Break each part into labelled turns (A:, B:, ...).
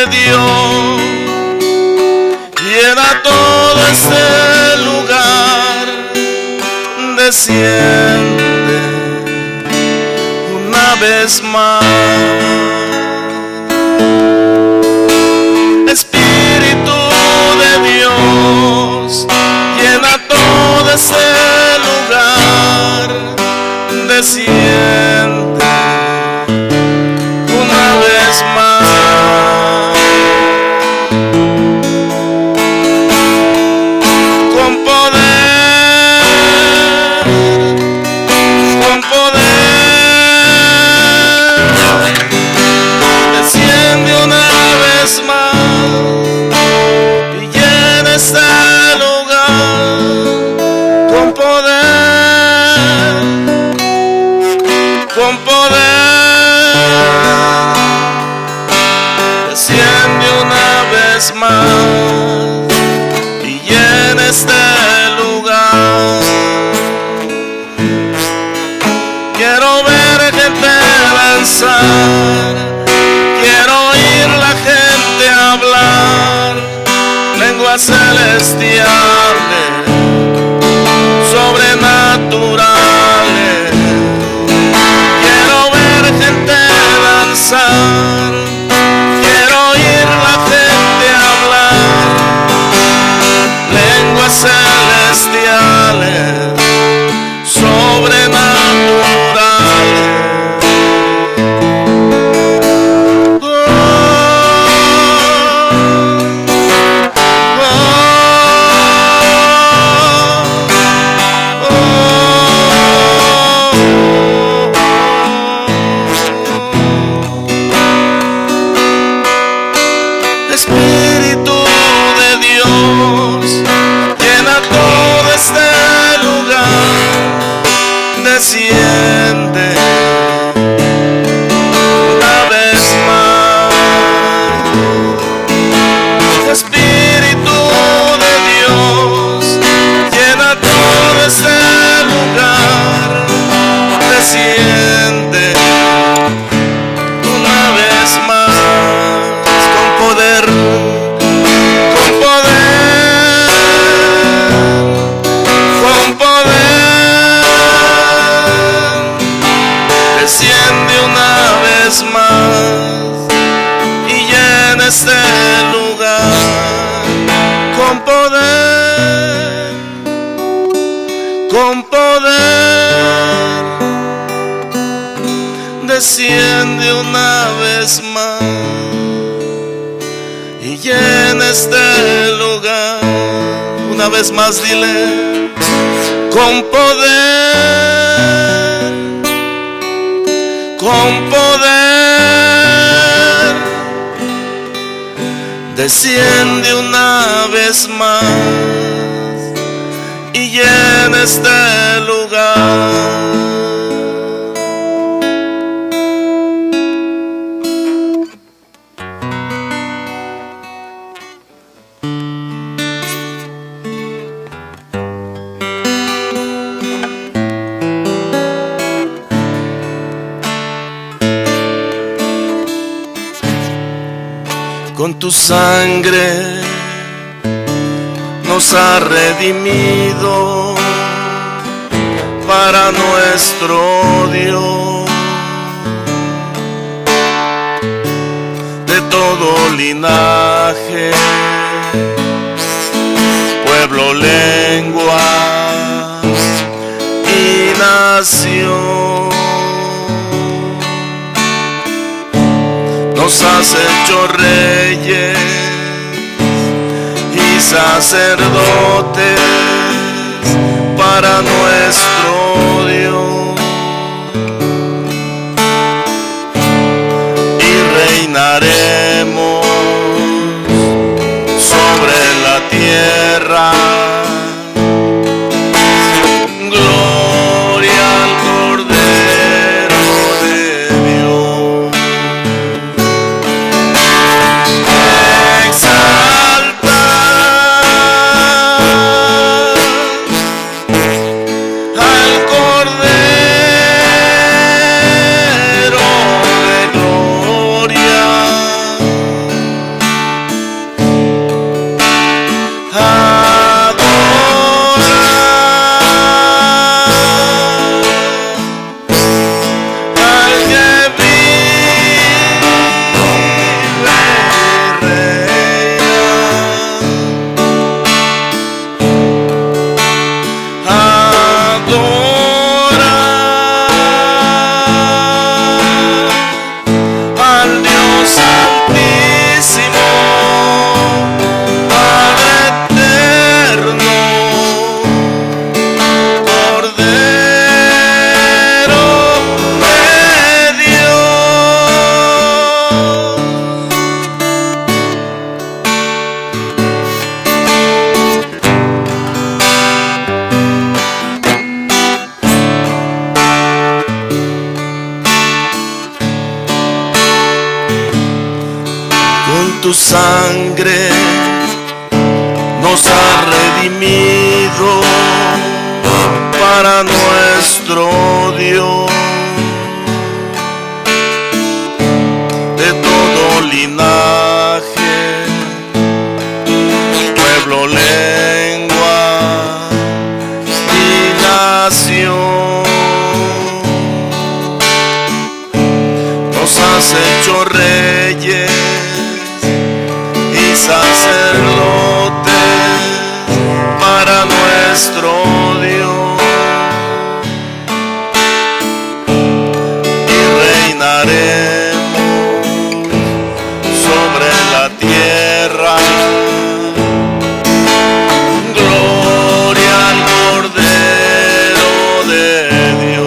A: de Dios llena todo este lugar. Desciende una vez más. Espíritu de Dios llena todo este lugar. Desciende una vez más. Con poder, con poder, desciende una vez más y llena este lugar. Con poder, con poder, desciende una vez más y llena este lugar. Quiero ver gente danzar, quiero oír la gente hablar lenguas celestiales, sobrenaturales. Quiero ver gente danzar, quiero oír la gente hablar lenguas celestiales, sobrenaturales. Espíritu de Dios llena todo este lugar. Desciende una vez más. Espíritu de Dios llena todo este lugar. Desciende una vez más. Con poder, con poder, con poder, desciende una vez más y llena este lugar. Con poder, con poder, desciende una vez más y llena este lugar. Una vez más dile: con poder, con poder, desciende una vez más y llena este lugar. Con tu sangre nos ha redimido para nuestro Dios. De todo linaje, pueblo, lengua y nación. Nos has hecho reyes y sacerdotes para nuestro Dios, y reinaremos sobre la tierra. Gloria al Cordero de Dios. Exalta al tu sangre nos ha redimido para nuestro Dios. De todo linaje, pueblo, lengua y nación, nos has hecho reyes y sacerdotes para nuestro Dios, y reinaremos sobre la tierra. Gloria al Cordero de Dios.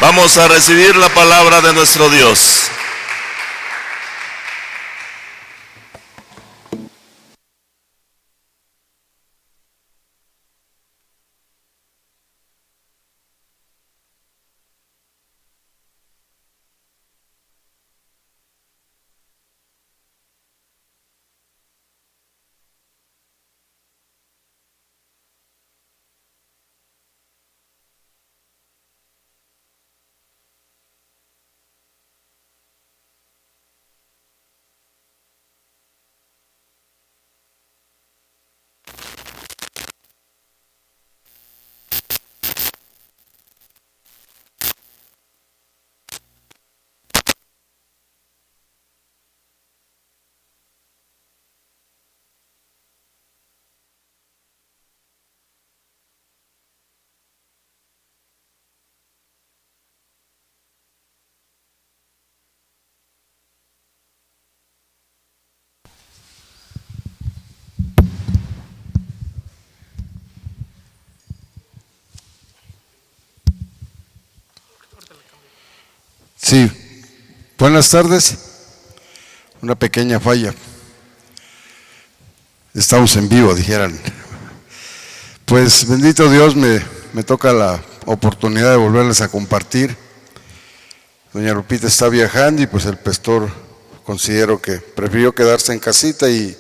A: Vamos a recibir la palabra de nuestro Dios.
B: Sí, buenas tardes. Una pequeña falla. Estamos en vivo, dijeran. Pues bendito Dios, me toca la oportunidad de volverles a compartir. Doña Lupita está viajando y pues el pastor considero que prefirió quedarse en casita y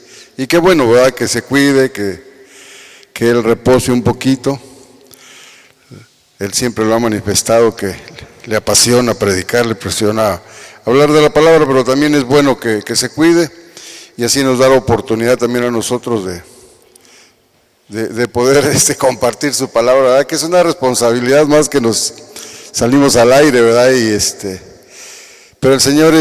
B: qué bueno, ¿verdad? Que se cuide, que él repose un poquito. Él siempre lo ha manifestado que le apasiona predicar, le apasiona hablar de la palabra, pero también es bueno que se cuide y así nos da la oportunidad también a nosotros de poder compartir su palabra, ¿verdad? Que es una responsabilidad más que nos salimos al aire, ¿verdad? Pero el Señor,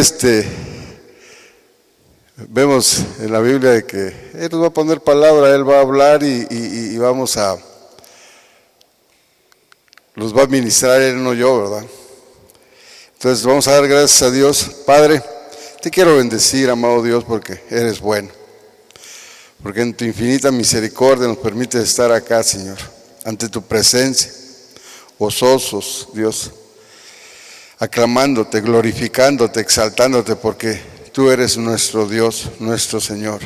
B: vemos en la Biblia de que Él nos va a poner palabra, Él va a hablar y los va a ministrar Él, no yo, ¿verdad? Entonces vamos a dar gracias a Dios. Padre, te quiero bendecir, amado Dios, porque eres bueno. Porque en tu infinita misericordia nos permite estar acá, Señor, ante tu presencia, gozosos, Dios, aclamándote, glorificándote, exaltándote, porque tú eres nuestro Dios, nuestro Señor.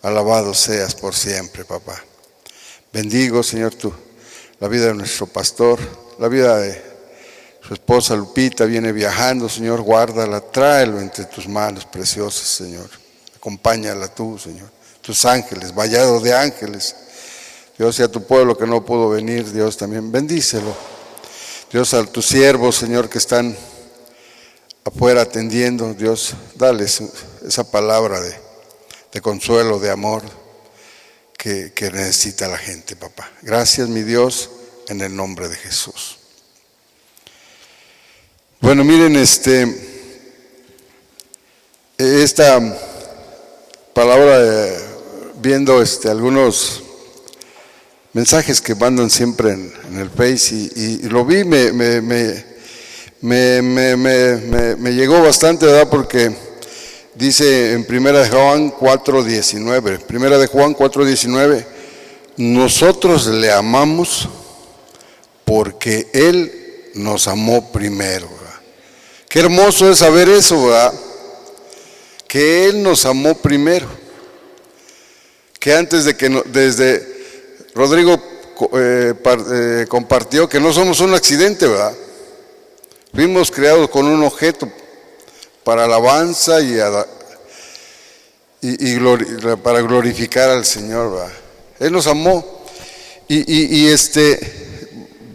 B: Alabado seas por siempre, papá. Bendigo, Señor, la vida de nuestro pastor, la vida de su esposa Lupita. Viene viajando, Señor, guárdala, tráelo entre tus manos preciosas, Señor. Acompáñala tú, Señor. Tus ángeles, vallado de ángeles. Dios, y a tu pueblo que no pudo venir, Dios, también bendícelo. Dios, a tus siervos, Señor, que están afuera atendiendo, Dios, dales esa palabra de consuelo, de amor que necesita la gente, papá. Gracias, mi Dios, en el nombre de Jesús. Bueno, miren, esta palabra, viendo algunos mensajes que mandan siempre en el Face y lo vi, me llegó bastante, ¿verdad? Porque dice en 1 de Juan 4:19, 1 de Juan 4:19, nosotros le amamos porque Él nos amó primero, ¿verdad? Qué hermoso es saber eso, ¿verdad? Que Él nos amó primero, que antes de que desde Rodrigo compartió que no somos un accidente, ¿verdad? Fuimos creados con un objeto para alabanza y para glorificar al Señor, ¿verdad? Él nos amó y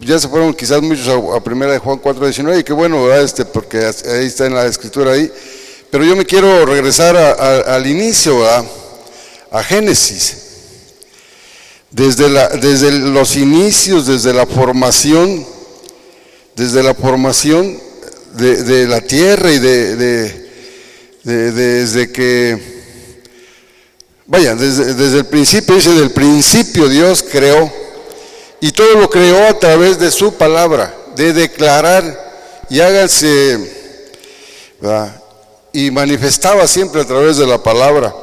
B: ya se fueron quizás muchos a 1 de Juan 4:19 y qué bueno, ¿verdad? Porque ahí está en la escritura ahí, pero yo me quiero regresar al inicio, ¿verdad? A Génesis. Desde los inicios, desde la formación de la tierra y desde que, desde el principio, dice, del principio Dios creó, y todo lo creó a través de su palabra, de declarar, y háganse, ¿verdad? Y manifestaba siempre a través de la palabra.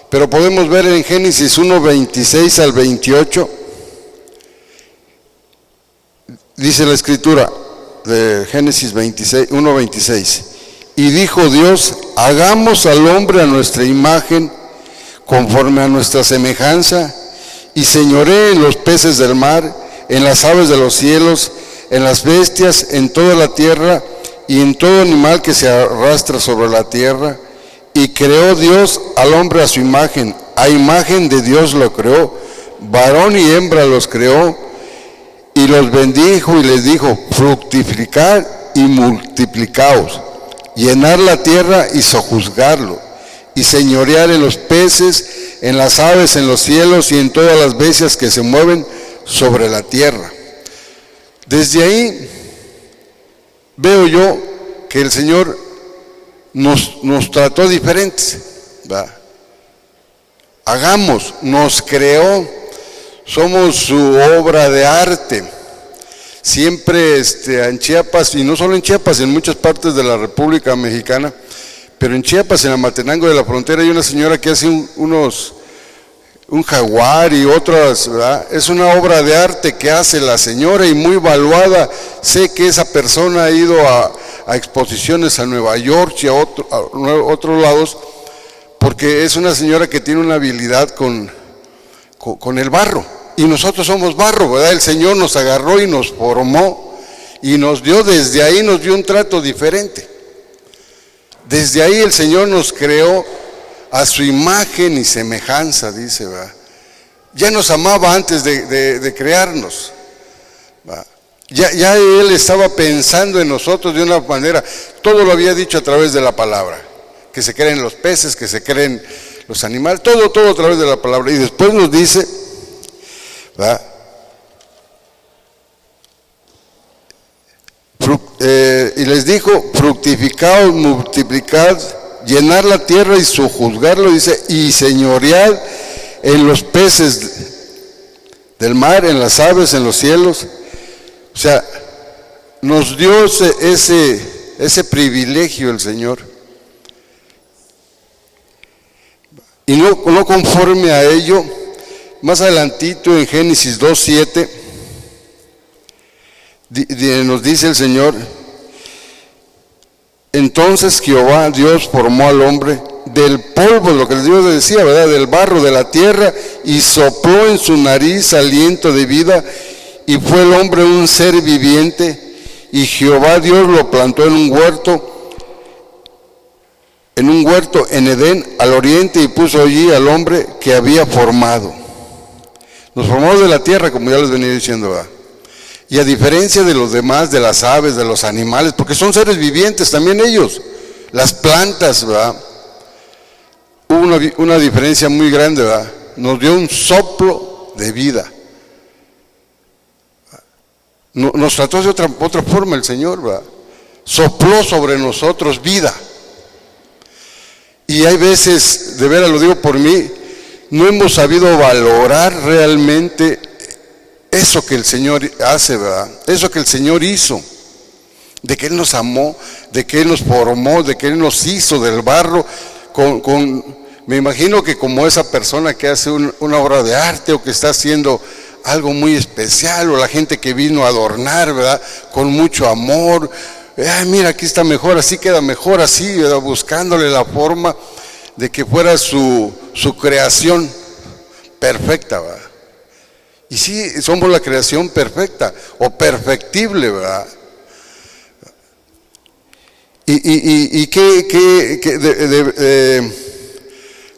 B: Pero podemos ver en Génesis 1:26 al 28, dice la escritura de Génesis 1:26, y dijo Dios, hagamos al hombre a nuestra imagen, conforme a nuestra semejanza, y señoree en los peces del mar, en las aves de los cielos, en las bestias, en toda la tierra, y en todo animal que se arrastra sobre la tierra. Y creó Dios al hombre a su imagen, a imagen de Dios lo creó, varón y hembra los creó, y los bendijo y les dijo, fructificad y multiplicaos, llenar la tierra y sojuzgarlo, y señorear en los peces, en las aves, en los cielos y en todas las bestias que se mueven sobre la tierra. Desde ahí veo yo que el Señor nos trató diferentes, ¿verdad? Nos creó, somos su obra de arte. Siempre en Chiapas, y no solo en Chiapas, en muchas partes de la República Mexicana, pero en Chiapas, en Amatenango de la Frontera, hay una señora que hace un jaguar y otras, ¿verdad? Es una obra de arte que hace la señora y muy valuada. Sé que esa persona ha ido a exposiciones a Nueva York y a otros lados, porque es una señora que tiene una habilidad con el barro, y nosotros somos barro, ¿verdad? El Señor nos agarró y nos formó y nos dio, desde ahí nos dio un trato diferente. Desde ahí el Señor nos creó a su imagen y semejanza, dice, ¿verdad? Ya nos amaba antes de crearnos, ¿verdad? Ya Él estaba pensando en nosotros de una manera, todo lo había dicho a través de la palabra, que se creen los peces, que se creen los animales, todo a través de la palabra. Y después nos dice, ¿verdad? Y les dijo, fructificaos, multiplicad, llenar la tierra y sojuzgarlo, dice, y señoread en los peces del mar, en las aves, en los cielos. O sea, nos dio ese privilegio el Señor. Y no conforme a ello, más adelantito en Génesis 2:7, nos dice el Señor, entonces Jehová Dios formó al hombre del polvo, lo que Dios decía, ¿verdad? Del barro de la tierra, y sopló en su nariz aliento de vida, y fue el hombre un ser viviente, y Jehová Dios lo plantó en un huerto en Edén, al oriente, y puso allí al hombre que había formado. Nos formó de la tierra, como ya les venía diciendo, ¿verdad? Y a diferencia de los demás, de las aves, de los animales, porque son seres vivientes también ellos, las plantas, ¿verdad? Hubo una diferencia muy grande, ¿verdad? Nos dio un soplo de vida. Nos trató de otra forma el Señor, ¿verdad? Sopló sobre nosotros vida. Y hay veces, de veras lo digo por mí, no hemos sabido valorar realmente eso que el Señor hace, ¿verdad? Eso que el Señor hizo, de que Él nos amó, de que Él nos formó, de que Él nos hizo del barro, me imagino que como esa persona que hace una obra de arte o que está haciendo algo muy especial, o la gente que vino a adornar, ¿verdad? Con mucho amor. Ay, mira, aquí está mejor, así queda mejor, así, ¿verdad? Buscándole la forma de que fuera su creación perfecta, ¿verdad? Y sí, somos la creación perfecta o perfectible, ¿verdad?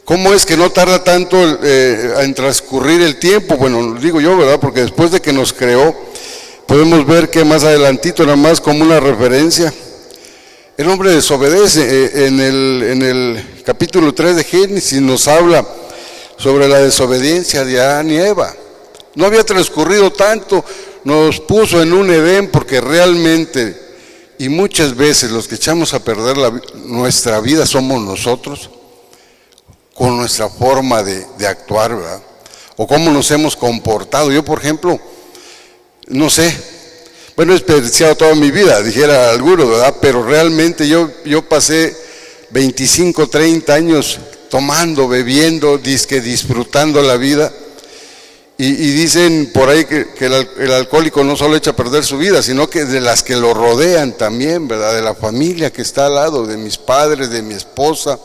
B: ¿Cómo es que no tarda tanto en transcurrir el tiempo? Bueno, digo yo, ¿verdad? Porque después de que nos creó, podemos ver que más adelantito, nada más como una referencia, el hombre desobedece. En el capítulo 3 de Génesis nos habla sobre la desobediencia de Adán y Eva. No había transcurrido tanto, nos puso en un Edén, porque realmente, y muchas veces los que echamos a perder nuestra vida somos nosotros, con nuestra forma de actuar, ¿verdad? O cómo nos hemos comportado. Yo, por ejemplo, no sé, bueno, he desperdiciado toda mi vida, dijera alguno, ¿verdad? Pero realmente yo pasé 25, 30 años tomando, bebiendo, disfrutando la vida. Y dicen por ahí que el alcohólico no solo echa a perder su vida, sino que de las que lo rodean también, ¿verdad? De la familia que está al lado, de mis padres, de mi esposa.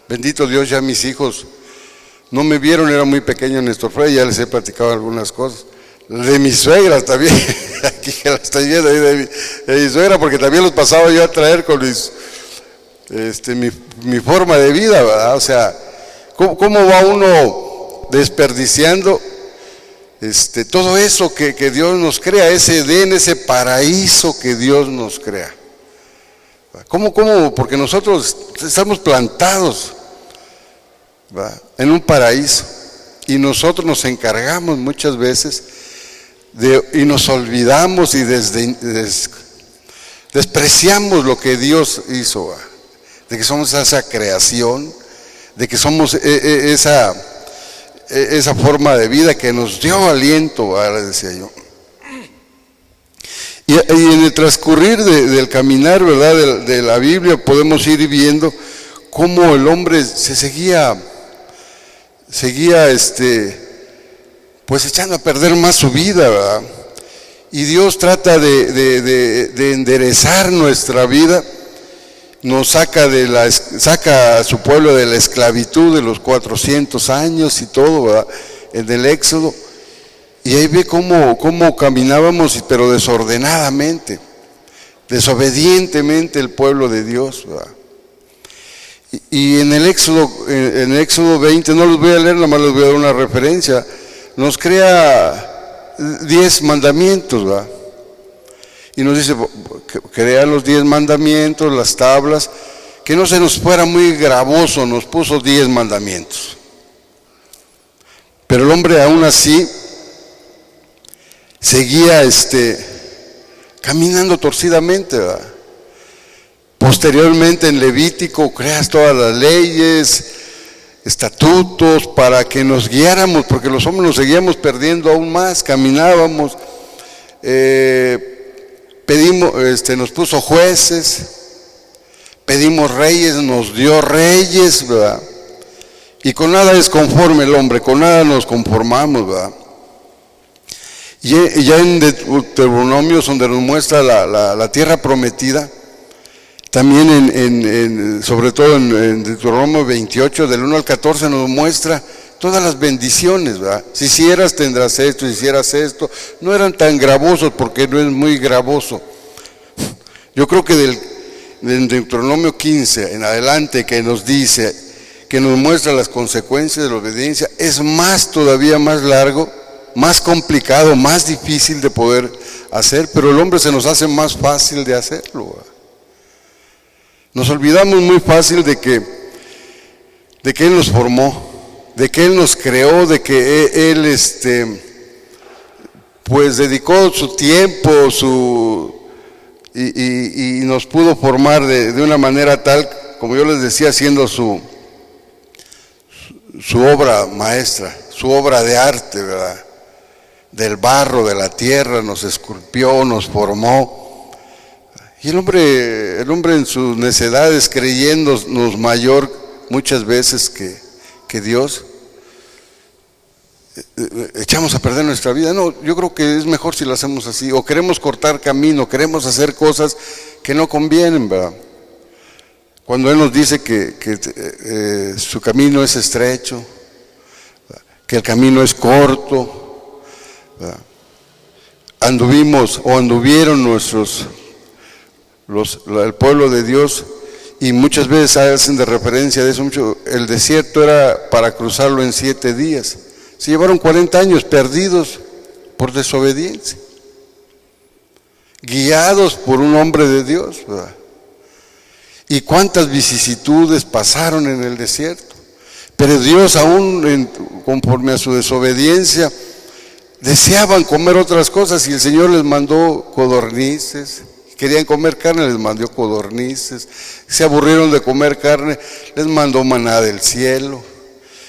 B: Bendito Dios, ya mis hijos no me vieron, era muy pequeño Néstor Frey, ya les he platicado algunas cosas. De mi suegra también, aquí que la estoy viendo, de mi suegra, porque también los pasaba yo a traer con mi forma de vida, ¿verdad? O sea, ¿cómo va uno desperdiciando todo eso que Dios nos crea, ese Edén, ese paraíso que Dios nos crea? ¿Cómo? Porque nosotros estamos plantados, ¿verdad?, en un paraíso, y nosotros nos encargamos muchas veces y nos olvidamos y despreciamos lo que Dios hizo, ¿verdad?, de que somos esa creación, de que somos esa forma de vida que nos dio aliento, ahora decía yo. Y en el transcurrir del caminar, ¿verdad?, de la Biblia, podemos ir viendo cómo el hombre se seguía pues echando a perder más su vida, ¿verdad? Y Dios trata de enderezar nuestra vida, nos saca a su pueblo de la esclavitud de los 400 años y todo, ¿verdad?, en el Éxodo. Y ahí ve cómo caminábamos, pero desordenadamente, desobedientemente el pueblo de Dios, ¿verdad? Y en el Éxodo 20, no los voy a leer, nada más les voy a dar una referencia, nos crea 10 mandamientos, ¿verdad? Y nos dice, crea los 10 mandamientos, las tablas, que no se nos fuera muy gravoso, nos puso 10 mandamientos. Pero el hombre aún así seguía caminando torcidamente, ¿verdad? Posteriormente en Levítico creas todas las leyes, estatutos para que nos guiáramos, porque los hombres nos seguíamos perdiendo aún más, caminábamos, nos puso jueces, pedimos reyes, nos dio reyes, ¿verdad? Y con nada es conforme el hombre, con nada nos conformamos, ¿verdad? Y ya en Deuteronomio, donde nos muestra la tierra prometida, También sobre todo en Deuteronomio 28, del 1 al 14, nos muestra todas las bendiciones, ¿verdad? Si hicieras tendrás esto, si hicieras esto. No eran tan gravosos porque no es muy gravoso. Yo creo que del Deuteronomio 15 en adelante, que nos dice, que nos muestra las consecuencias de la obediencia, es todavía más largo, más complicado, más difícil de poder hacer, pero el hombre se nos hace más fácil de hacerlo, ¿verdad? Nos olvidamos muy fácil de que Él nos formó, de que Él nos creó, de que Él pues dedicó su tiempo, y nos pudo formar de una manera tal, como yo les decía, siendo su obra maestra, su obra de arte, ¿verdad? Del barro, de la tierra, nos esculpió, nos formó. Y el hombre en sus necedades, creyéndonos mayor muchas veces que Dios, echamos a perder nuestra vida. No, yo creo que es mejor si lo hacemos así, o queremos cortar camino, queremos hacer cosas que no convienen, ¿verdad? Cuando Él nos dice que su camino es estrecho, ¿verdad? Que el camino es corto, ¿verdad? Anduvieron el pueblo de Dios, y muchas veces hacen de referencia de eso mucho. El desierto era para cruzarlo en 7 días. Se llevaron 40 años perdidos por desobediencia, guiados por un hombre de Dios, ¿verdad? Y cuántas vicisitudes pasaron en el desierto. Pero Dios, aún conforme a su desobediencia, deseaban comer otras cosas, y el Señor les mandó codornices. Querían comer carne, les mandó codornices. Se aburrieron de comer carne, les mandó maná del cielo.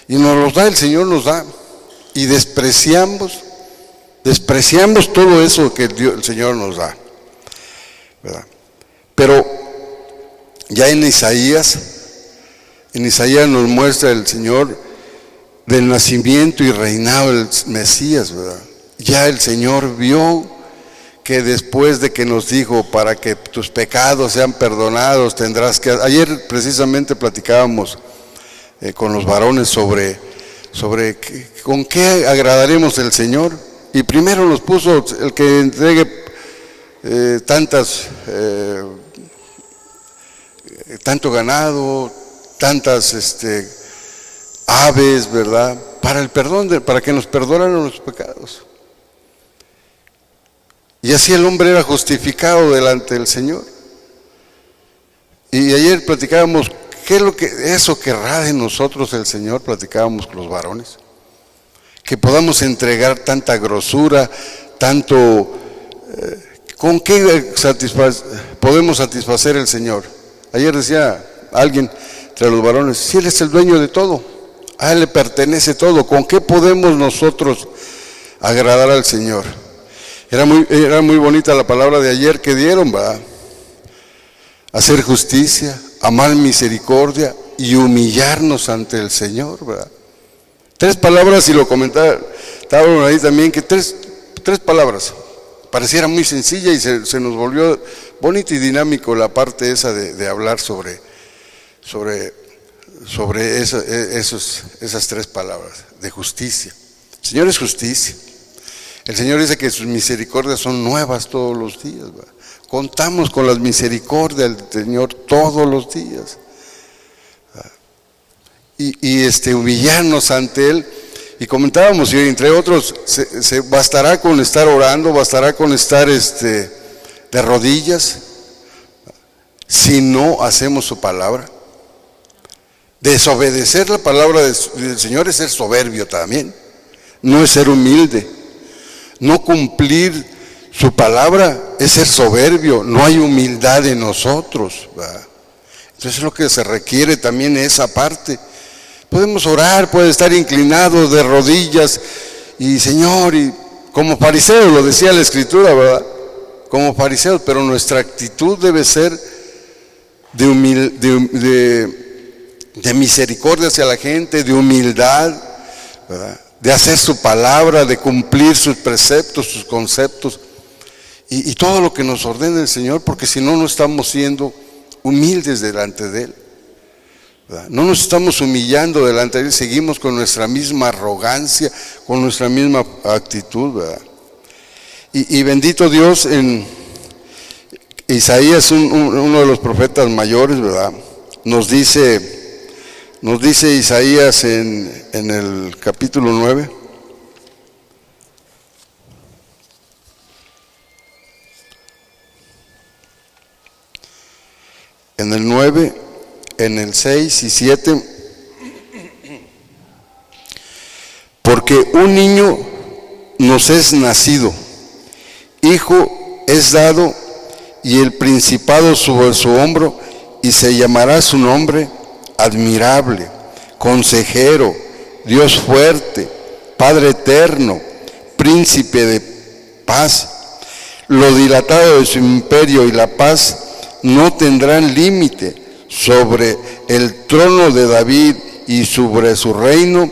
B: Y nos los da, el Señor nos da. Y despreciamos todo eso que el Señor nos da, ¿verdad? Pero ya en Isaías nos muestra el Señor del nacimiento y reinado del Mesías, ¿verdad? Ya el Señor vio que después de que nos dijo, para que tus pecados sean perdonados, tendrás que... Ayer precisamente platicábamos con los varones sobre con qué agradaremos al Señor, y primero nos puso el que entregue tanto ganado, tantas aves, ¿verdad? Para el perdón, para que nos perdonaran los pecados. Y así el hombre era justificado delante del Señor. Y ayer platicábamos, ¿qué es lo que eso querrá de nosotros el Señor? Platicábamos con los varones. Que podamos entregar tanta grosura, ¿con qué podemos satisfacer al Señor? Ayer decía alguien entre los varones, si Él es el dueño de todo, a Él le pertenece todo, ¿con qué podemos nosotros agradar al Señor? Era muy bonita la palabra de ayer que dieron, ¿verdad? Hacer justicia, amar misericordia y humillarnos ante el Señor, ¿verdad? 3 palabras, y lo comentaban ahí también, que tres palabras. Pareciera muy sencilla, y se nos volvió bonito y dinámico la parte esa de hablar sobre esas 3 palabras de justicia. El Señor es justicia. El Señor dice que sus misericordias son nuevas todos los días, ¿verdad? Contamos con las misericordias del Señor todos los días. Y humillarnos ante Él. Y comentábamos, y entre otros, se bastará con estar orando, bastará con estar de rodillas, si no hacemos su palabra. Desobedecer la palabra del Señor es ser soberbio también, no es ser humilde. No cumplir su palabra es ser soberbio, no hay humildad en nosotros, ¿verdad? Entonces es lo que se requiere también esa parte. Podemos orar, puede estar inclinado de rodillas, y Señor, y como fariseos, lo decía la Escritura, ¿verdad? Como fariseos, pero nuestra actitud debe ser de misericordia hacia la gente, de humildad, ¿verdad? De hacer su palabra, de cumplir sus preceptos, sus conceptos, y todo lo que nos ordena el Señor, porque si no, no estamos siendo humildes delante de Él, ¿verdad? No nos estamos humillando delante de Él, seguimos con nuestra misma arrogancia, con nuestra misma actitud, ¿verdad? Y bendito Dios, en Isaías, uno de los profetas mayores, ¿verdad? Nos dice Isaías en el capítulo 9. En el 9, en el 6 y 7, porque un niño nos es nacido, hijo es dado, y el principado sobre su hombro, y se llamará su nombre admirable, consejero, Dios fuerte, Padre eterno, príncipe de paz. Lo dilatado de su imperio y la paz no tendrán límite sobre el trono de David y sobre su reino,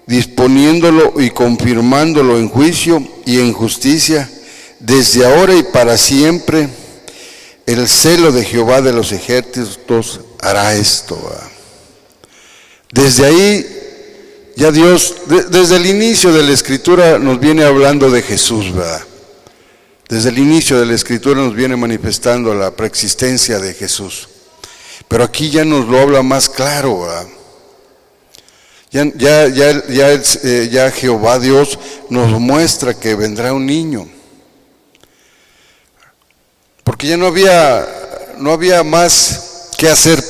B: disponiéndolo y confirmándolo en juicio y en justicia, desde ahora y para siempre. El celo de Jehová de los ejércitos hará esto, ¿verdad? Desde ahí, ya Dios, desde el inicio de la Escritura nos viene hablando de Jesús, ¿verdad? Desde el inicio de la Escritura nos viene manifestando la preexistencia de Jesús. Pero aquí ya nos lo habla más claro, ¿verdad? Ya Jehová Dios nos muestra que vendrá un niño. Porque ya no había más que hacer.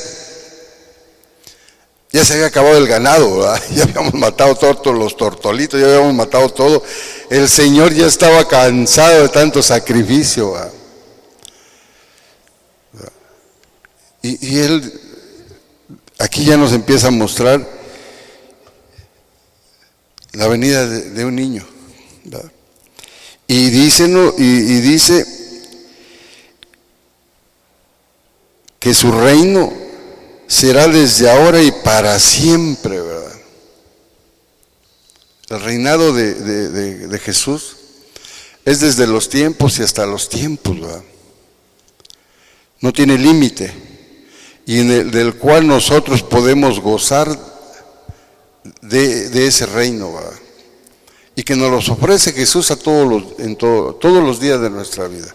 B: Ya se había acabado el ganado, ¿verdad? Ya habíamos matado todos los tortolitos, ya habíamos matado todo. El Señor ya estaba cansado de tanto sacrificio, ¿verdad? Y Él aquí ya nos empieza a mostrar la venida de un niño, ¿verdad? Y dice que su reino será desde ahora y para siempre, ¿verdad? El reinado de Jesús es desde los tiempos y hasta los tiempos, ¿verdad? No tiene límite, y del cual nosotros podemos gozar de ese reino, ¿verdad? Y que nos los ofrece Jesús a todos los días de nuestra vida.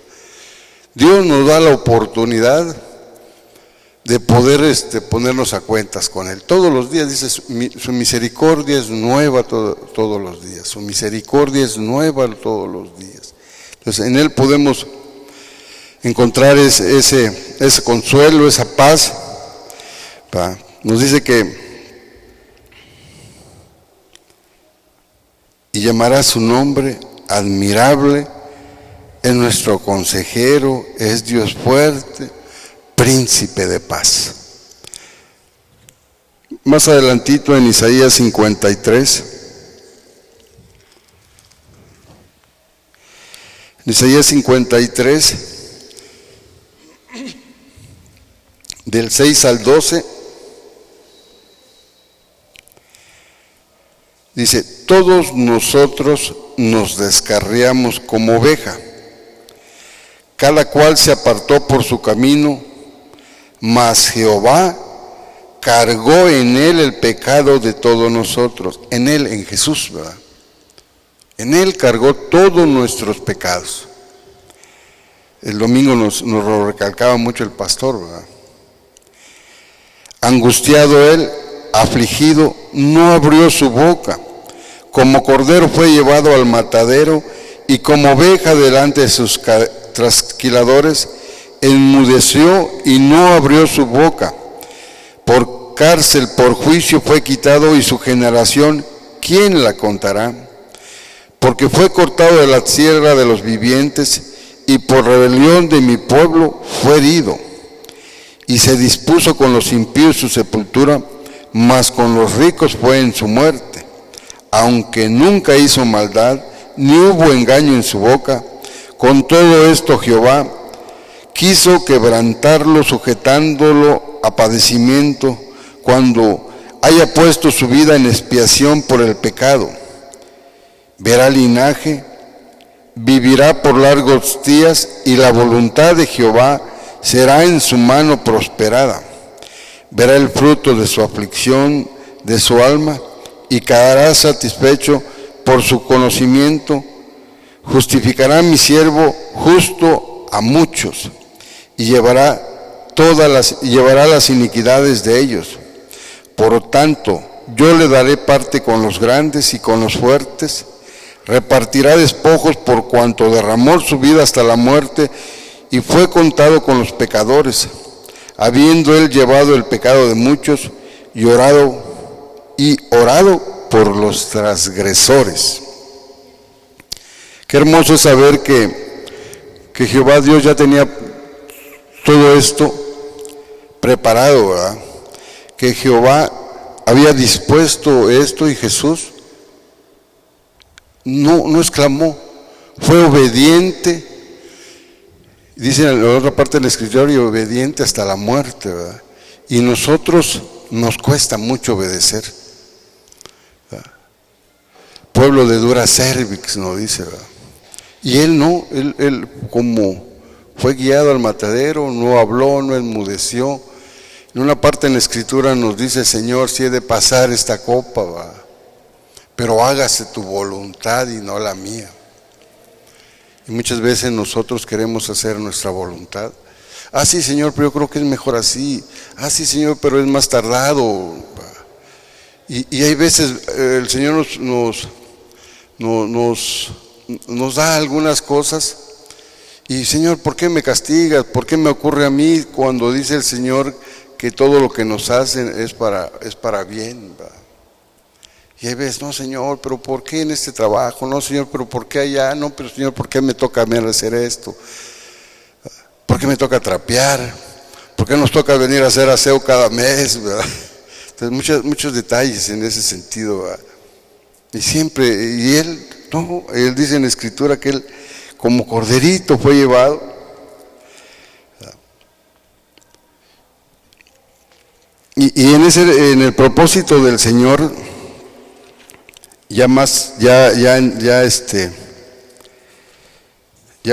B: Dios nos da la oportunidad de poder ponernos a cuentas con Él. Todos los días, dice, su misericordia es nueva todos los días. Su misericordia es nueva todos los días. Entonces, en Él podemos encontrar ese consuelo, esa paz. Nos dice que y llamará su nombre admirable, es nuestro consejero, es Dios fuerte, príncipe de paz. Más adelantito en Isaías 53, Isaías 53, del 6 al 12, dice: todos nosotros nos descarriamos como oveja, cada cual se apartó por su camino, mas Jehová cargó en Él el pecado de todos nosotros. En Él, en Jesús, ¿verdad? En Él cargó todos nuestros pecados. El domingo nos lo recalcaba mucho el pastor, ¿verdad? Angustiado Él, afligido, no abrió su boca. Como cordero fue llevado al matadero, y como oveja delante de sus trasquiladores, enmudeció y no abrió su boca. Por cárcel, por juicio fue quitado, y su generación, ¿quién la contará? Porque fue cortado de la tierra de los vivientes, y por rebelión de mi pueblo fue herido. Y se dispuso con los impíos su sepultura, mas con los ricos fue en su muerte. Aunque nunca hizo maldad, ni hubo engaño en su boca, con todo esto Jehová quiso quebrantarlo, sujetándolo a padecimiento, cuando haya puesto su vida en expiación por el pecado. Verá linaje, vivirá por largos días, y la voluntad de Jehová será en su mano prosperada. Verá el fruto de su aflicción, de su alma, y quedará satisfecho por su conocimiento. Justificará mi siervo justo a muchos, y llevará las iniquidades de ellos. Por tanto, yo le daré parte con los grandes y con los fuertes. Repartirá despojos por cuanto derramó su vida hasta la muerte y fue contado con los pecadores, habiendo él llevado el pecado de muchos y orado por los transgresores. Qué hermoso es saber que Jehová Dios ya tenía todo esto preparado, ¿verdad? Que Jehová había dispuesto esto y Jesús no exclamó, fue obediente. Dice en la otra parte del escritorio, obediente hasta la muerte, ¿verdad? Y nosotros nos cuesta mucho obedecer, ¿verdad? Pueblo de dura cervix, nos dice, ¿verdad? Y él no, él como fue guiado al matadero, no habló, no enmudeció. En una parte en la escritura nos dice, Señor, si he de pasar esta copa, ¿verdad?, pero hágase tu voluntad y no la mía. Y muchas veces nosotros queremos hacer nuestra voluntad. Ah, sí, Señor, pero yo creo que es mejor así. Ah, sí, Señor, pero es más tardado. Y hay veces el Señor nos da algunas cosas. Y Señor, ¿por qué me castigas? ¿Por qué me ocurre a mí cuando dice el Señor que todo lo que nos hacen es para bien? Y hay veces, no, Señor, pero ¿por qué en este trabajo? No, Señor, pero ¿por qué allá? No, pero Señor, ¿por qué me toca a mí hacer esto? ¿Por qué me toca trapear? ¿Por qué nos toca venir a hacer aseo cada mes? ¿Verdad? Entonces, muchos detalles en ese sentido, ¿verdad? Y siempre, y él dice en la escritura que él como corderito fue llevado. Y en el propósito del Señor, ya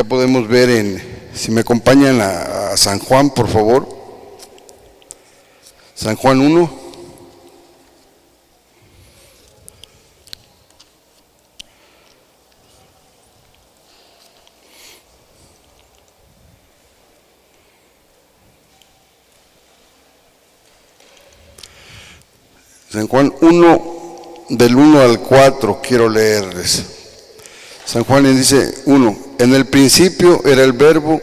B: podemos ver si me acompañan a San Juan, por favor. San Juan 1. San Juan 1, del 1 al 4, quiero leerles. San Juan le dice 1, en el principio era el verbo,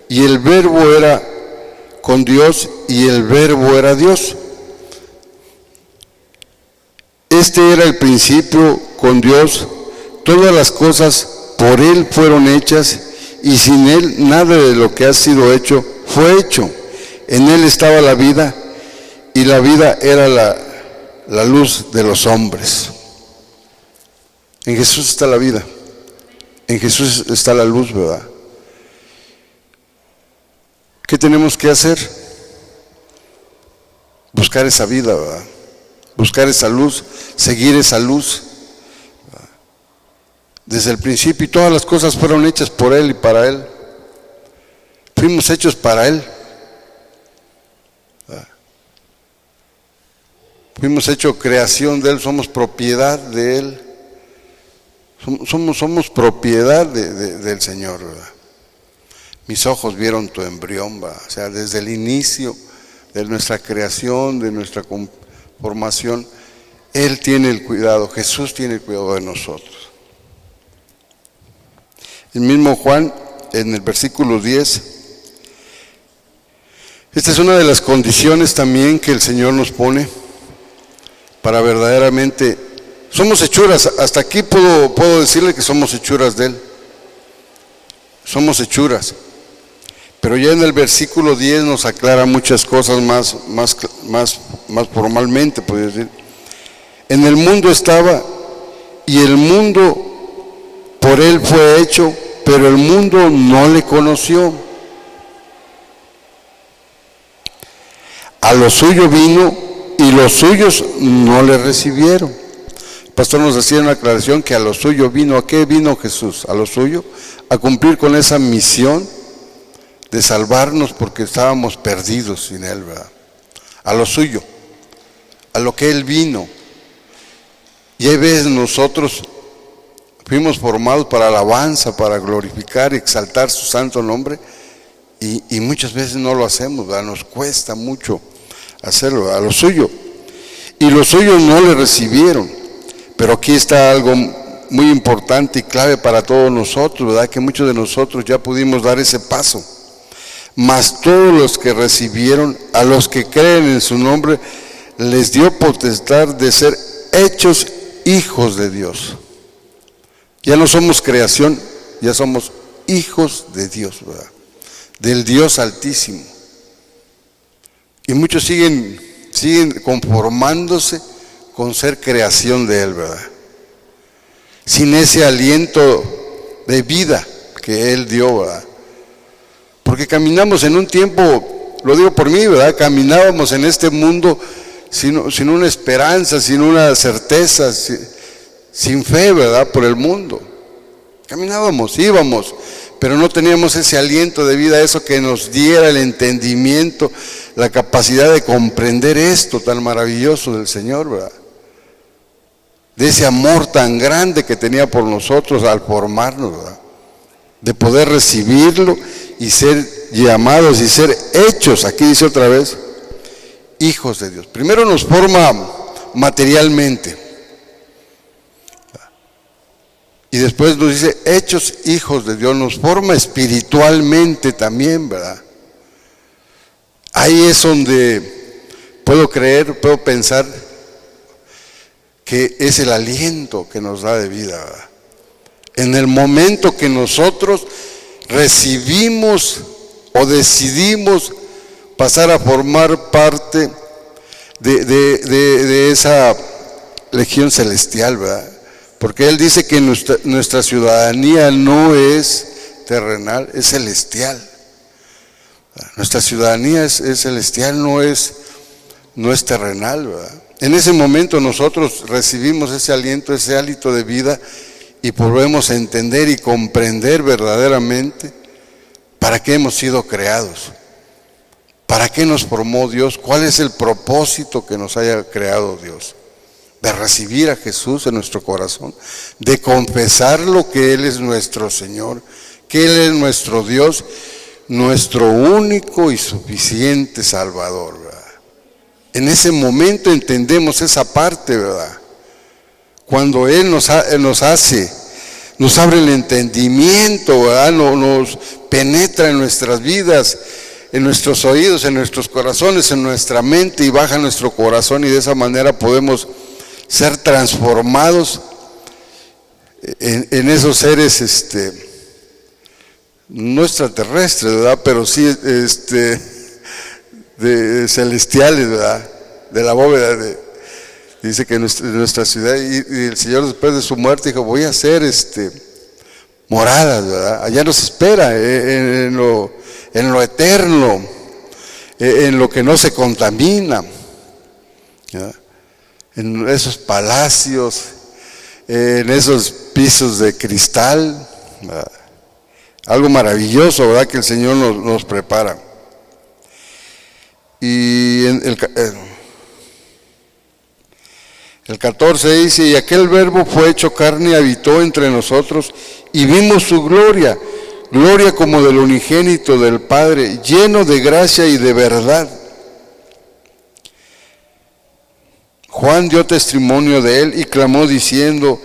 B: y el verbo era con Dios, y el verbo era Dios. Este era el principio con Dios, todas las cosas por Él fueron hechas, y sin Él nada de lo que ha sido hecho fue hecho. En Él estaba la vida, y la vida era la luz de los hombres. En Jesús está la vida, en Jesús está la luz, ¿verdad? ¿Qué tenemos que hacer? Buscar esa vida, ¿verdad? Buscar esa luz, seguir esa luz, ¿verdad? Desde el principio, y todas las cosas fueron hechas por Él y para Él. Fuimos hechos para Él, ¿verdad? Fuimos hechos creación de Él, somos propiedad de Él. Somos propiedad del Señor, ¿verdad? Mis ojos vieron tu embrión, ¿verdad? O sea, desde el inicio de nuestra creación, de nuestra formación, Él tiene el cuidado, Jesús tiene el cuidado de nosotros. El mismo Juan, en el versículo 10, esta es una de las condiciones también que el Señor nos pone para verdaderamente. Somos hechuras, hasta aquí puedo decirle que somos hechuras de Él. Somos hechuras. Pero ya en el versículo 10 nos aclara muchas cosas más formalmente, puede decir. En el mundo estaba, y el mundo por Él fue hecho, pero el mundo no le conoció. A lo suyo vino, y los suyos no le recibieron. El pastor nos hacía una aclaración que a lo suyo vino. ¿A qué vino Jesús? A lo suyo, a cumplir con esa misión de salvarnos porque estábamos perdidos sin Él, ¿verdad? A lo suyo, a lo que Él vino. Y hay veces nosotros fuimos formados para alabanza, para glorificar y exaltar su santo nombre, y muchas veces no lo hacemos, ¿verdad? Nos cuesta mucho hacerlo, ¿verdad? A lo suyo. Y los suyos no le recibieron. Pero aquí está algo muy importante y clave para todos nosotros, ¿verdad? Que muchos de nosotros ya pudimos dar ese paso. Mas todos los que recibieron, a los que creen en su nombre, les dio potestad de ser hechos hijos de Dios. Ya no somos creación, ya somos hijos de Dios, ¿verdad? Del Dios Altísimo. Y muchos siguen conformándose con ser creación de Él, ¿verdad? Sin ese aliento de vida que Él dio, ¿verdad? Porque caminamos en un tiempo, lo digo por mí, ¿verdad? Caminábamos en este mundo sin una esperanza, sin una certeza, sin fe, ¿verdad? Por el mundo. Caminábamos, íbamos, pero no teníamos ese aliento de vida, eso que nos diera el entendimiento, la capacidad de comprender esto tan maravilloso del Señor, ¿verdad? De ese amor tan grande que tenía por nosotros al formarnos, ¿verdad? De poder recibirlo y ser llamados y ser hechos, aquí dice otra vez, hijos de Dios. Primero nos forma materialmente y después nos dice hechos hijos de Dios, nos forma espiritualmente también, ¿verdad? Ahí es donde puedo creer, puedo pensar que es el aliento que nos da de vida, ¿verdad? En el momento que nosotros recibimos o decidimos pasar a formar parte de esa legión celestial, ¿verdad? Porque Él dice que nuestra ciudadanía no es terrenal, es celestial. Nuestra ciudadanía es celestial, no es terrenal, ¿verdad? En ese momento nosotros recibimos ese aliento, ese hálito de vida y volvemos a entender y comprender verdaderamente para qué hemos sido creados, para qué nos formó Dios, cuál es el propósito que nos haya creado Dios, de recibir a Jesús en nuestro corazón, de confesarlo que Él es nuestro Señor, que Él es nuestro Dios, nuestro único y suficiente Salvador, ¿verdad? En ese momento entendemos esa parte, ¿verdad? Cuando Él nos abre el entendimiento, ¿verdad? Nos penetra en nuestras vidas, en nuestros oídos, en nuestros corazones, en nuestra mente y baja nuestro corazón y de esa manera podemos ser transformados en esos seres, no extraterrestres, ¿verdad? Pero sí, de celestiales, ¿verdad? De la bóveda, dice que nuestra ciudad, y el Señor después de su muerte dijo, voy a hacer moradas, ¿verdad? Allá nos espera, en lo eterno, en lo que no se contamina, ¿verdad? En esos palacios, en esos pisos de cristal, ¿verdad? Algo maravilloso, ¿verdad? Que el Señor nos prepara. Y el 14 dice, y aquel verbo fue hecho carne y habitó entre nosotros y vimos su gloria, gloria como del unigénito del Padre, lleno de gracia y de verdad. Juan dio testimonio de él y clamó diciendo,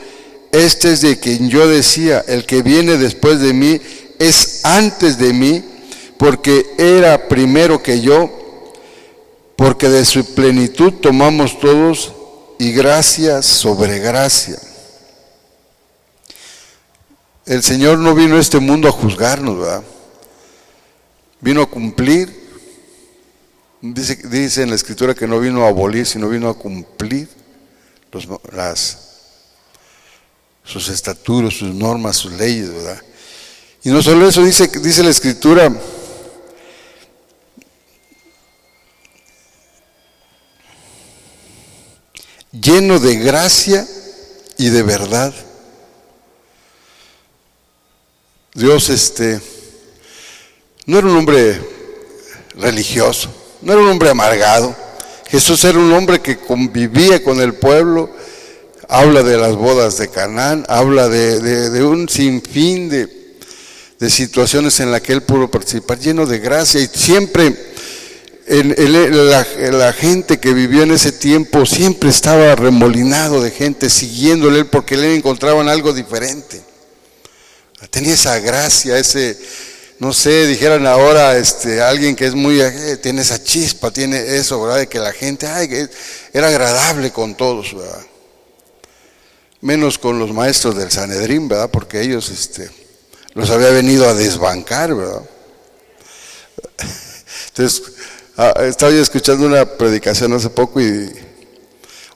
B: este es de quien yo decía, el que viene después de mí es antes de mí, porque era primero que yo, porque de su plenitud tomamos todos y gracia sobre gracia. El Señor no vino a este mundo a juzgarnos, ¿verdad? Vino a cumplir. Dice en la Escritura que no vino a abolir, sino vino a cumplir sus estatutos, sus normas, sus leyes, ¿verdad? Y no solo eso, dice la Escritura, lleno de gracia y de verdad. Dios no era un hombre religioso, no era un hombre amargado. Jesús era un hombre que convivía con el pueblo. Habla de las bodas de Canaán, habla de un sinfín de situaciones en las que él pudo participar, lleno de gracia, y siempre la gente que vivió en ese tiempo siempre estaba remolinado de gente siguiéndole, porque le encontraban algo diferente. Tenía esa gracia, ese, no sé, dijeran ahora alguien que es muy, tiene esa chispa, tiene eso, ¿verdad? De que la gente, era agradable con todos, ¿verdad? Menos con los maestros del Sanedrín, ¿verdad? Porque ellos los había venido a desbancar, ¿verdad? Entonces, estaba yo escuchando una predicación hace poco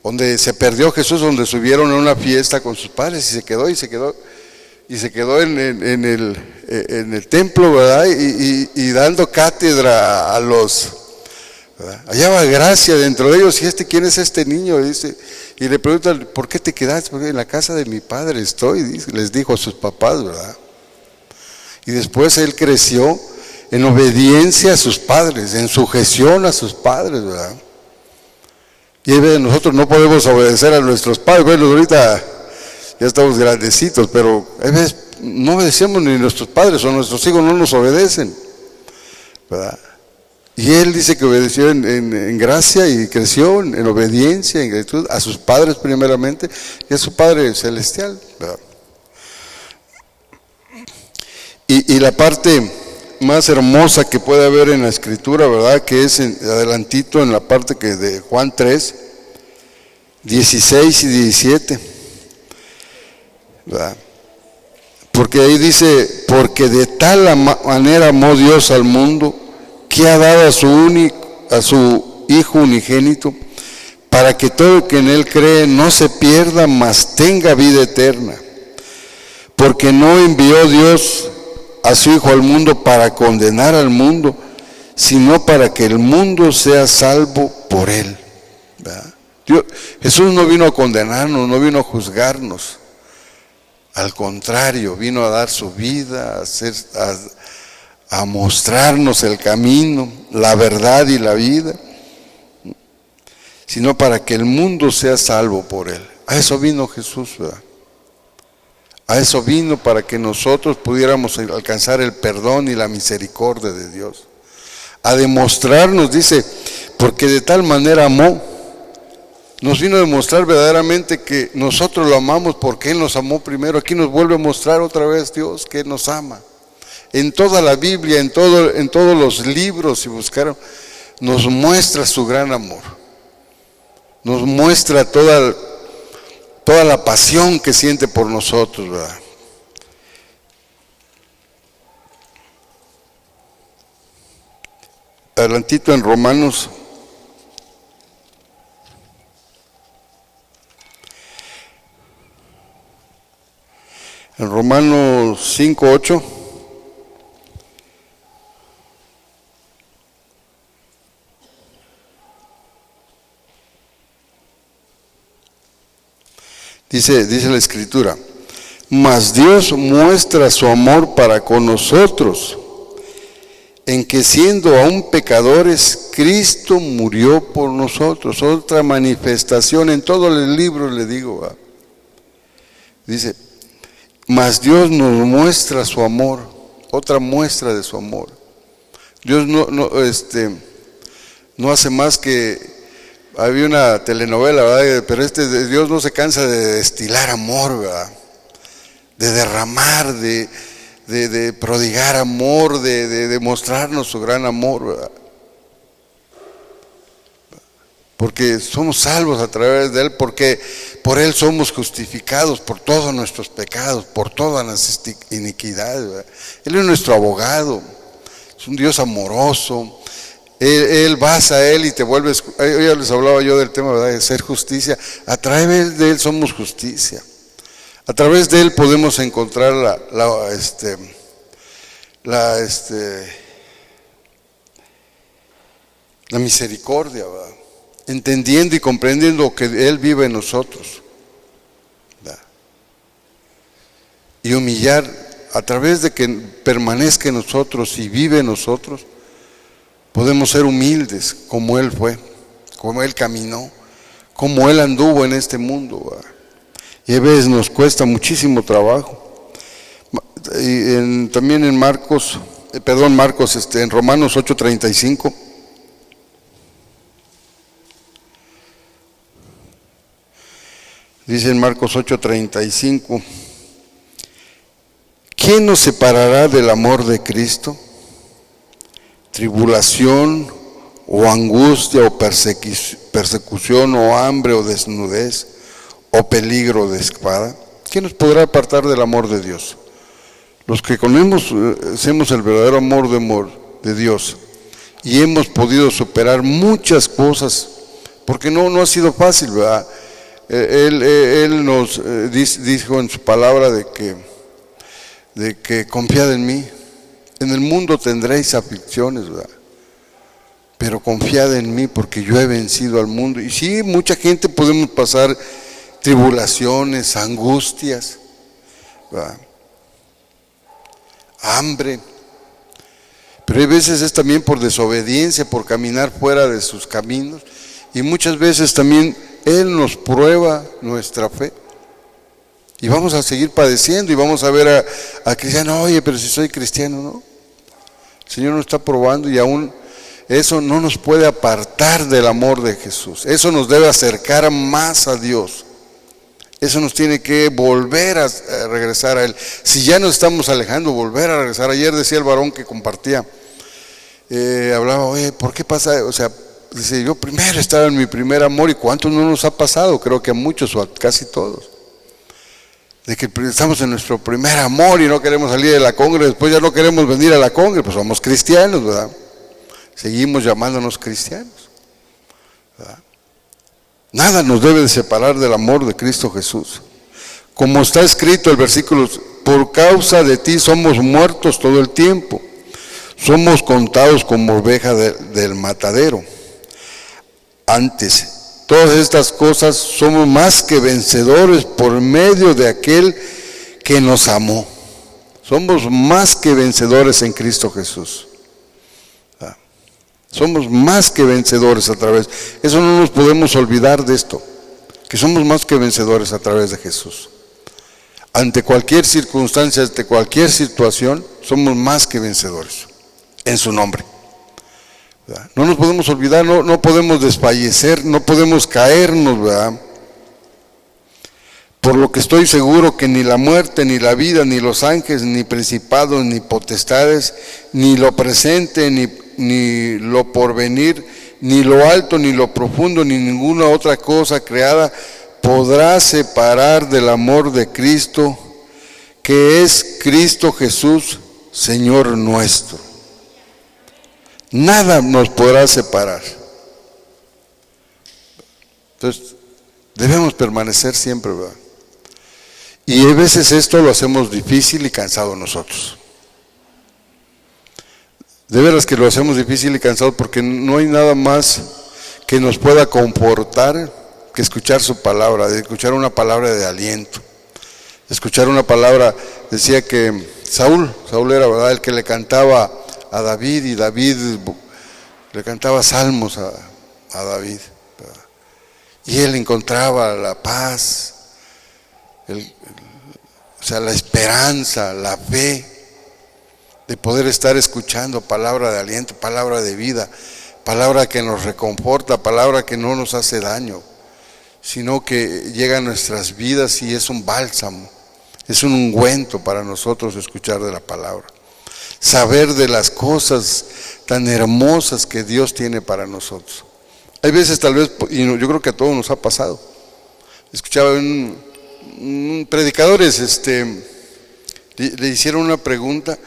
B: donde se perdió Jesús, donde subieron a una fiesta con sus padres y se quedó en el templo, ¿verdad? Y dando cátedra a los, ¿verdad? Hallaba gracia dentro de ellos. ¿Y quién es este niño? Dice, y le preguntan, ¿por qué te quedaste? Porque en la casa de mi padre estoy, dice, les dijo a sus papás, ¿verdad? Y después él creció en obediencia a sus padres, en sujeción a sus padres, ¿verdad? Y nosotros no podemos obedecer a nuestros padres. Bueno, ahorita ya estamos grandecitos, pero a veces no obedecemos ni nuestros padres, o nuestros hijos no nos obedecen, ¿verdad? Y él dice que obedeció en gracia y creció en obediencia, en gratitud a sus padres primeramente y a su Padre Celestial, ¿verdad? Y la parte más hermosa que puede haber en la Escritura, ¿verdad? Que es adelantito en la parte que de Juan 3, 16 y 17, ¿verdad? Porque ahí dice, porque de tal manera amó Dios al mundo, que ha dado a su Hijo unigénito, para que todo el que en Él cree no se pierda, mas tenga vida eterna. Porque no envió Dios a su Hijo al mundo para condenar al mundo, sino para que el mundo sea salvo por Él, ¿verdad? Jesús no vino a condenarnos, no vino a juzgarnos. Al contrario, vino a dar su vida, a mostrarnos el camino, la verdad y la vida, sino para que el mundo sea salvo por Él. A eso vino Jesús, ¿verdad? A eso vino, para que nosotros pudiéramos alcanzar el perdón y la misericordia de Dios. A demostrarnos, dice, porque de tal manera amó. Nos vino a demostrar verdaderamente que nosotros lo amamos porque Él nos amó primero. Aquí nos vuelve a mostrar otra vez Dios que Él nos ama. En toda la Biblia, en todos los libros, si buscaron, nos muestra su gran amor. Nos muestra toda la pasión que siente por nosotros, ¿verdad? Adelantito en Romanos. En Romanos 5:8. Dice la Escritura, mas Dios muestra su amor para con nosotros, en que siendo aún pecadores, Cristo murió por nosotros. Otra manifestación en todo el libro, le digo, ¿verdad? Dice, mas Dios nos muestra su amor, otra muestra de su amor. Dios no hace más que, había una telenovela, ¿verdad? Pero Dios no se cansa de destilar amor, ¿verdad? De derramar, de prodigar amor, de mostrarnos su gran amor, ¿verdad? Porque somos salvos a través de Él, porque por Él somos justificados por todos nuestros pecados, por todas las iniquidades, ¿verdad? Él es nuestro abogado, es un Dios amoroso. Él vas a Él y te vuelves. Hoy ya les hablaba yo del tema, ¿verdad?, de ser justicia. A través de Él somos justicia. A través de Él podemos encontrar la misericordia, ¿verdad? Entendiendo y comprendiendo que Él vive en nosotros, ¿verdad? Y humillar a través de que permanezca en nosotros y vive en nosotros, podemos ser humildes como Él fue, como Él caminó, como Él anduvo en este mundo, ¿verdad? Y a veces nos cuesta muchísimo trabajo. Y también en Marcos, en Romanos 8:35. Dice en Marcos 8:35, ¿quién nos separará del amor de Cristo? ¿Tribulación o angustia o persecución o hambre o desnudez o peligro de espada? ¿Quién nos podrá apartar del amor de Dios? Los que conocemos el verdadero amor de Dios y hemos podido superar muchas cosas, porque no ha sido fácil, ¿verdad? Él nos dijo en su palabra de que confiad en mí. En el mundo tendréis aflicciones, ¿verdad? Pero confiad en mí porque yo he vencido al mundo. Y sí, mucha gente podemos pasar tribulaciones, angustias, ¿verdad? Hambre. Pero hay veces es también por desobediencia, por caminar fuera de sus caminos. Y muchas veces también Él nos prueba nuestra fe. Y vamos a seguir padeciendo y vamos a ver a cristianos, oye, pero si soy cristiano, ¿no? El Señor nos está probando y aún eso no nos puede apartar del amor de Jesús. Eso nos debe acercar más a Dios. Eso nos tiene que volver a regresar a Él. Si ya nos estamos alejando, volver a regresar. Ayer decía el varón que compartía, hablaba, oye, ¿por qué pasa? O sea, dice, yo primero estaba en mi primer amor, y ¿cuántos no nos ha pasado? Creo que a muchos o a casi todos. De que estamos en nuestro primer amor y no queremos salir de la congre, después ya no queremos venir a la congre, pues somos cristianos, ¿verdad? Seguimos llamándonos cristianos, ¿verdad? Nada nos debe de separar del amor de Cristo Jesús. Como está escrito el versículo, por causa de ti somos muertos todo el tiempo, somos contados como oveja del matadero. Antes, todas estas cosas somos más que vencedores por medio de aquel que nos amó. Somos más que vencedores en Cristo Jesús. Somos más que vencedores a través. Eso no nos podemos olvidar de esto, que somos más que vencedores a través de Jesús. Ante cualquier circunstancia, ante cualquier situación, somos más que vencedores en su nombre. No nos podemos olvidar, no podemos desfallecer, no podemos caernos, ¿verdad? Por lo que estoy seguro que ni la muerte, ni la vida, ni los ángeles, ni principados, ni potestades, ni lo presente, ni lo porvenir, ni lo alto, ni lo profundo, ni ninguna otra cosa creada podrá separar del amor de Cristo, que es Cristo Jesús, Señor nuestro. Nada nos podrá separar. Entonces, debemos permanecer siempre, ¿verdad? Y a veces esto lo hacemos difícil y cansado nosotros. De veras que lo hacemos difícil y cansado porque no hay nada más que nos pueda confortar que escuchar su palabra, de escuchar una palabra de aliento, escuchar una palabra. Decía que Saúl era, ¿verdad?, el que le cantaba a David, y David le cantaba salmos a David, ¿verdad? Y él encontraba la paz, o sea, la esperanza, la fe de poder estar escuchando palabra de aliento, palabra de vida, palabra que nos reconforta, palabra que no nos hace daño, sino que llega a nuestras vidas y es un bálsamo, es un ungüento para nosotros escuchar de la palabra. Saber de las cosas tan hermosas que Dios tiene para nosotros. Hay veces tal vez, y yo creo que a todos nos ha pasado, escuchaba un predicadores, le hicieron una pregunta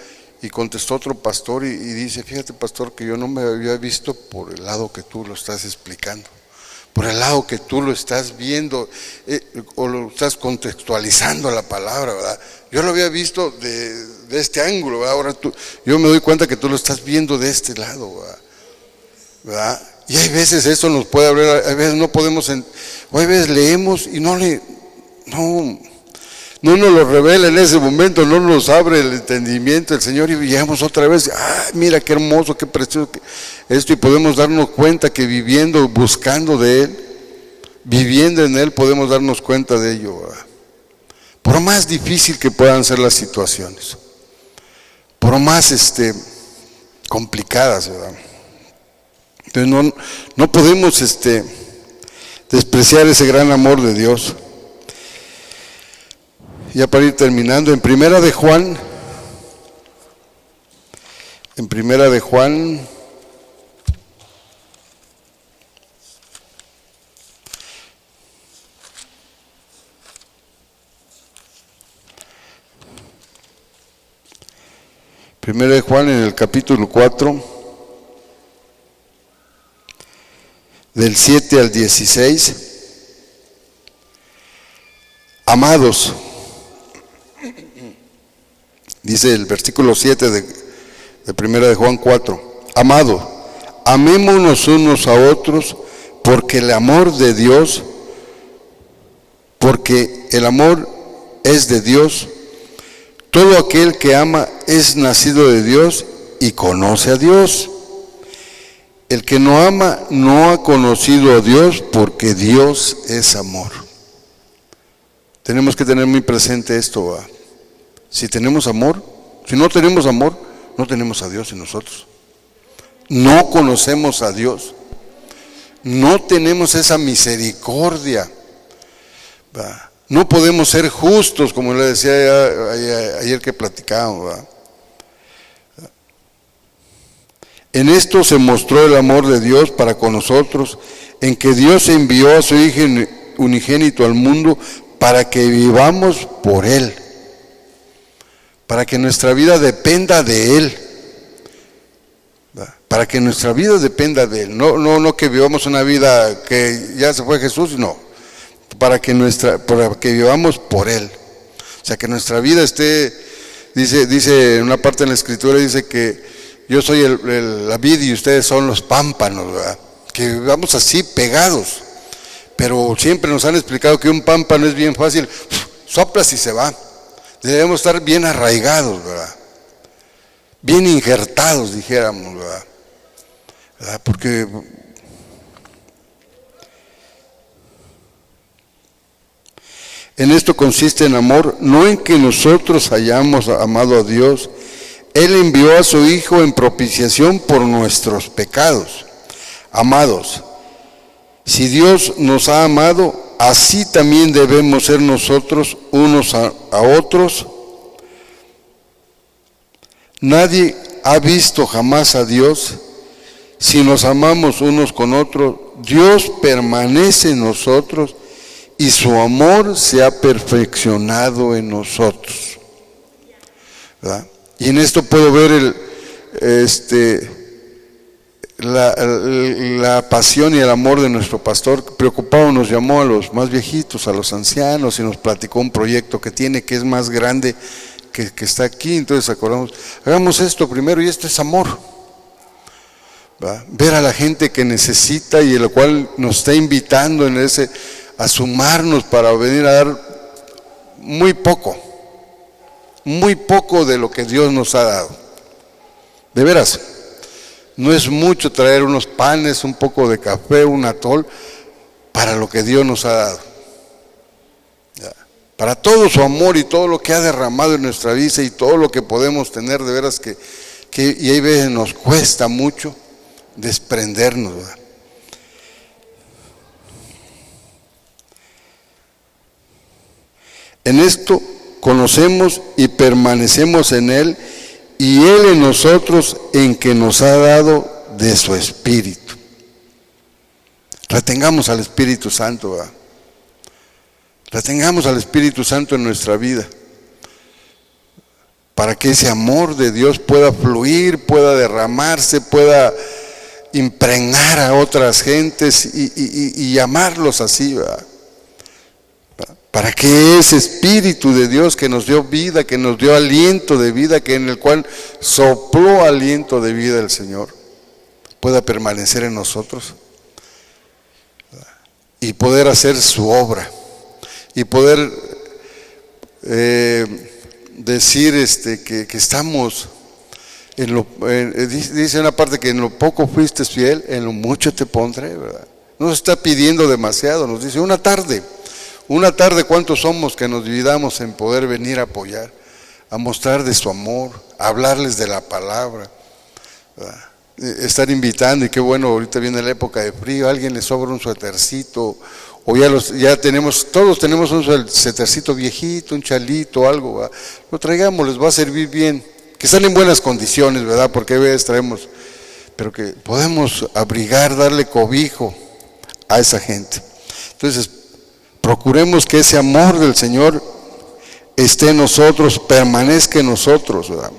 B: y contestó otro pastor y dice, fíjate pastor, que yo no me había visto por el lado que tú lo estás explicando, por el lado que tú lo estás viendo, o lo estás contextualizando la palabra, ¿verdad? Yo lo había visto de este ángulo, ¿verdad? Ahora yo me doy cuenta que tú lo estás viendo de este lado, ¿verdad? Y hay veces eso nos puede abrir, hay veces no podemos, o hay veces leemos y no no nos lo revela en ese momento, no nos abre el entendimiento el Señor y llegamos otra vez, mira qué hermoso, qué precioso esto, y podemos darnos cuenta que viviendo, buscando de Él, viviendo en Él, podemos darnos cuenta de ello, ¿verdad? Por más difícil que puedan ser las situaciones, por más complicadas, ¿verdad? Entonces no podemos despreciar ese gran amor de Dios. Ya para ir terminando, en Primera de Juan, en el capítulo 4, del 7 al 16, amados, dice el versículo 7 de Primera de Juan 4, amados, amémonos unos a otros, porque el amor de Dios, porque el amor es de Dios. Todo aquel que ama es nacido de Dios y conoce a Dios. El que no ama no ha conocido a Dios, porque Dios es amor. Tenemos que tener muy presente esto, ¿va? Si tenemos amor, si no tenemos amor, no tenemos a Dios en nosotros. No conocemos a Dios. No tenemos esa misericordia, ¿va? No podemos ser justos, como le decía ayer que platicábamos, ¿va? En esto se mostró el amor de Dios para con nosotros, en que Dios envió a su Hijo unigénito al mundo para que vivamos por Él, para que nuestra vida dependa de Él, para que nuestra vida dependa de Él, no que vivamos una vida que ya se fue Jesús, no, para que vivamos por Él, o sea, que nuestra vida esté, dice en una parte en la Escritura, dice que yo soy la vid y ustedes son los pámpanos, ¿verdad? Que vivamos así pegados, pero siempre nos han explicado que un pámpano es bien fácil, soplas y se va. Debemos estar bien arraigados, ¿verdad? Bien injertados, dijéramos, ¿verdad? Porque en esto consiste en amor, no en que nosotros hayamos amado a Dios. Él envió a su Hijo en propiciación por nuestros pecados. Amados, si Dios nos ha amado, así también debemos ser nosotros unos a otros. Nadie ha visto jamás a Dios. Si nos amamos unos con otros, Dios permanece en nosotros y su amor se ha perfeccionado en nosotros, ¿verdad? Y en esto puedo ver la pasión y el amor de nuestro pastor. Preocupado nos llamó a los más viejitos, a los ancianos, y nos platicó un proyecto que tiene, que es más grande que está aquí. Entonces acordamos, hagamos esto primero, y esto es amor, ¿va? Ver a la gente que necesita y el cual nos está invitando a sumarnos para venir a dar muy poco de lo que Dios nos ha dado. De veras, no es mucho traer unos panes, un poco de café, un atol, para lo que Dios nos ha dado. Para todo su amor y todo lo que ha derramado en nuestra vida y todo lo que podemos tener, de veras y hay veces nos cuesta mucho desprendernos, ¿verdad? En esto conocemos y permanecemos en Él, y Él en nosotros, en que nos ha dado de su Espíritu. Retengamos al Espíritu Santo, ¿verdad? Retengamos al Espíritu Santo en nuestra vida, para que ese amor de Dios pueda fluir, pueda derramarse, pueda impregnar a otras gentes y llamarlos así, ¿verdad? Para que ese Espíritu de Dios que nos dio vida, que nos dio aliento de vida, que en el cual sopló aliento de vida el Señor, pueda permanecer en nosotros y poder hacer su obra y poder decir que estamos dice una parte que en lo poco fuiste fiel, en lo mucho te pondré, ¿verdad? No nos está pidiendo demasiado, nos dice una tarde, ¿cuántos somos que nos dividamos en poder venir a apoyar, a mostrar de su amor, a hablarles de la palabra, ¿verdad? Estar invitando, y qué bueno, ahorita viene la época de frío, a alguien le sobra un suétercito, o ya tenemos, todos tenemos un suétercito viejito, un chalito, algo, ¿verdad? Lo traigamos, les va a servir bien, que están en buenas condiciones, ¿verdad? Porque a veces traemos, pero que podemos abrigar, darle cobijo a esa gente. Entonces, procuremos que ese amor del Señor esté en nosotros, permanezca en nosotros, ¿verdad?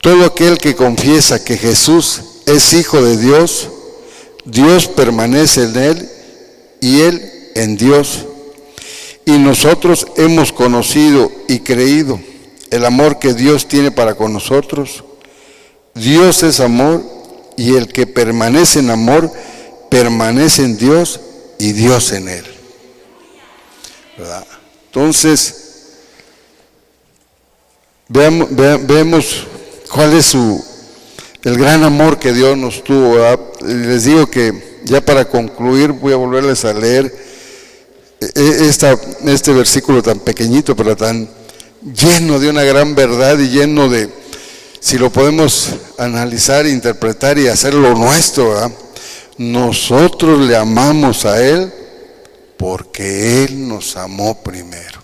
B: Todo aquel que confiesa que Jesús es Hijo de Dios, Dios permanece en él y él en Dios. Y nosotros hemos conocido y creído el amor que Dios tiene para con nosotros. Dios es amor, y el que permanece en amor permanece en Dios y Dios en él, ¿verdad? Entonces, vemos cuál es el gran amor que Dios nos tuvo, ¿verdad? Les digo que ya para concluir voy a volverles a leer este versículo tan pequeñito, pero tan lleno de una gran verdad y lleno de, si lo podemos analizar, interpretar y hacerlo nuestro, ¿verdad? Nosotros le amamos a Él porque Él nos amó primero,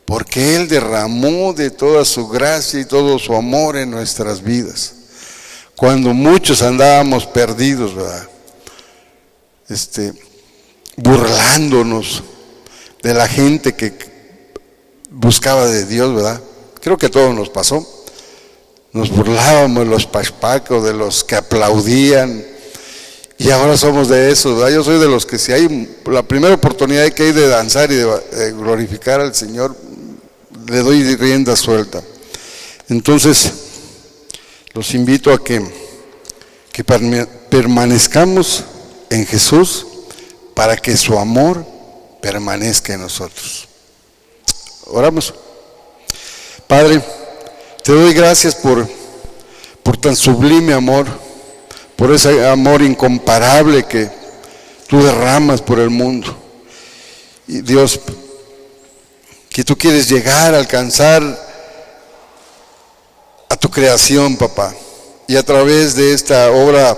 B: porque Él derramó de toda su gracia y todo su amor en nuestras vidas, cuando muchos andábamos perdidos, ¿verdad? Burlándonos de la gente que buscaba de Dios, ¿verdad? Creo que a todos nos pasó. Nos burlábamos de los pachpacos, de los que aplaudían, y ahora somos de esos, ¿verdad? Yo soy de los que, si hay la primera oportunidad que hay de danzar y de glorificar al Señor, le doy rienda suelta. Entonces, los invito a que permanezcamos en Jesús para que su amor permanezca en nosotros. Oramos. Padre, te doy gracias por tan sublime amor, por ese amor incomparable que tú derramas por el mundo. Y Dios, que tú quieres llegar a alcanzar a tu creación, papá, y a través de esta obra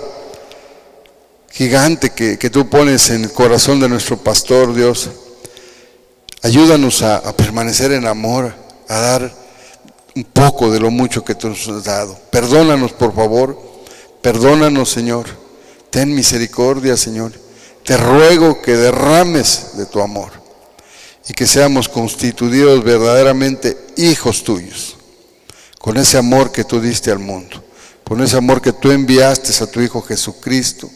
B: gigante que tú pones en el corazón de nuestro pastor, Dios, ayúdanos a permanecer en amor, a dar un poco de lo mucho que tú nos has dado. Perdónanos, por favor, perdónanos, Señor, ten misericordia, Señor, te ruego que derrames de tu amor y que seamos constituidos verdaderamente hijos tuyos, con ese amor que tú diste al mundo, con ese amor que tú enviaste a tu Hijo Jesucristo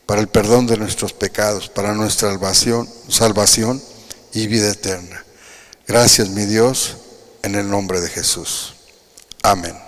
B: para el perdón de nuestros pecados, para nuestra salvación y vida eterna. Gracias, mi Dios, en el nombre de Jesús. Amén.